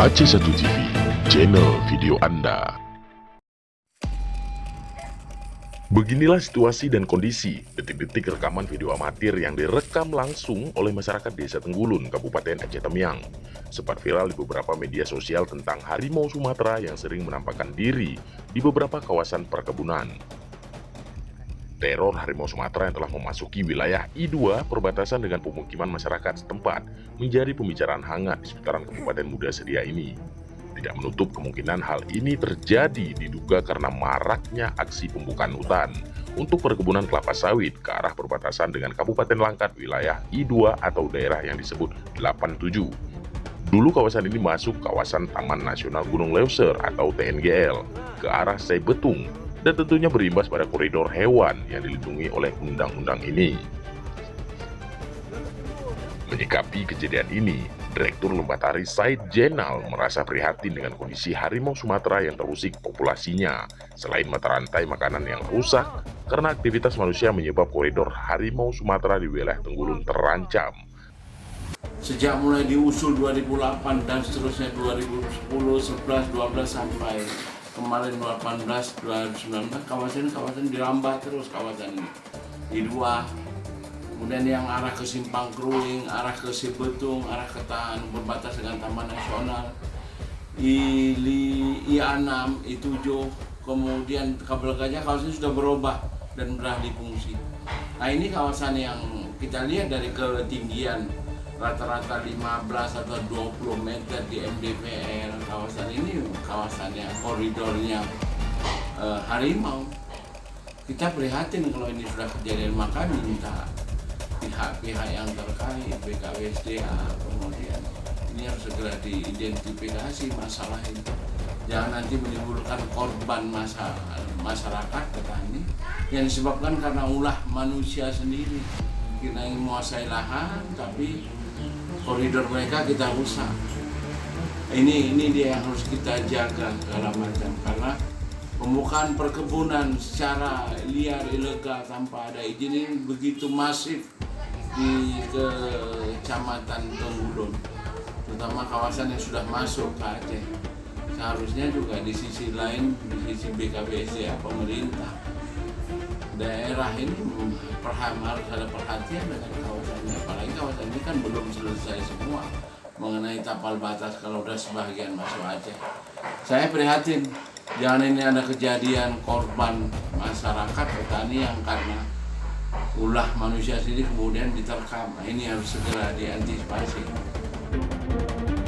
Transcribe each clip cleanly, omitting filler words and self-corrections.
Aceh1 TV, channel video Anda. Beginilah situasi dan kondisi detik-detik rekaman video amatir yang direkam langsung oleh masyarakat Desa Tenggulun, Kabupaten Aceh Temiang. Sempat viral di beberapa media sosial tentang harimau Sumatera yang sering menampakkan diri di beberapa kawasan perkebunan. Teror harimau Sumatera yang telah memasuki wilayah I2 perbatasan dengan pemukiman masyarakat setempat menjadi pembicaraan hangat di seputaran Kabupaten Muda Sedia ini. Tidak menutup kemungkinan hal ini terjadi diduga karena maraknya aksi pembukaan hutan untuk perkebunan kelapa sawit ke arah perbatasan dengan Kabupaten Langkat wilayah I2 atau daerah yang disebut 87. Dulu kawasan ini masuk kawasan Taman Nasional Gunung Leuser atau TNGL ke arah Seibetung dan tentunya berimbas pada koridor hewan yang dilindungi oleh undang-undang ini. Menyikapi kejadian ini, Direktur Lembatari Said Jenal merasa prihatin dengan kondisi harimau Sumatera yang terusik populasinya, selain mata rantai makanan yang rusak karena aktivitas manusia menyebab koridor harimau Sumatera di wilayah Tenggulun terancam. Sejak mulai diusul 2008 dan seterusnya 2010, 11, 12 sampai kemarin 18, 2019 kawasan dirambah terus kawasan ini. I2, kemudian yang arah ke Simpang Kruing, arah ke Seibetung, arah ke berbatas dengan Taman Nasional, I6, I7, kemudian Kabel Gajah kawasan sudah berubah dan beralih fungsi. Nah ini kawasan yang kita lihat dari ketinggian rata-rata 15 atau 20 meter di MDPL, kawasan ini kawasannya koridornya harimau. Kita prihatin kalau ini sudah kejadian, maka minta pihak-pihak yang terkait, BKWSDA, kemudian ini harus segera diidentifikasi masalah ini. Jangan nanti menimbulkan korban masyarakat petani yang disebabkan karena ulah manusia sendiri. Kita ingin menguasai lahan, tapi koridor mereka kita rusak. Ini dia yang harus kita jaga segala macam, karena pembukaan perkebunan secara liar, ilegal tanpa ada izin ini begitu masif di Kecamatan Tenggulun, terutama kawasan yang sudah masuk ke Aceh. Seharusnya juga di sisi lain, di sisi BKBSDA pemerintah daerah ini harus ada perhatian dengan kawasannya, apalagi kawasan ini kan belum selesai semua mengenai tapal batas kalau udah sebagian masuk Aceh. Saya prihatin, jangan ini ada kejadian korban masyarakat petani yang karena ulah manusia sendiri kemudian diterkam. Nah, ini harus segera diantisipasi.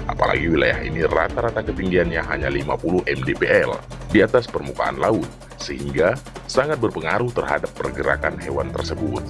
Apalagi wilayah ini rata-rata ketinggiannya hanya 50 mdpl di atas permukaan laut, sehingga sangat berpengaruh terhadap pergerakan hewan tersebut.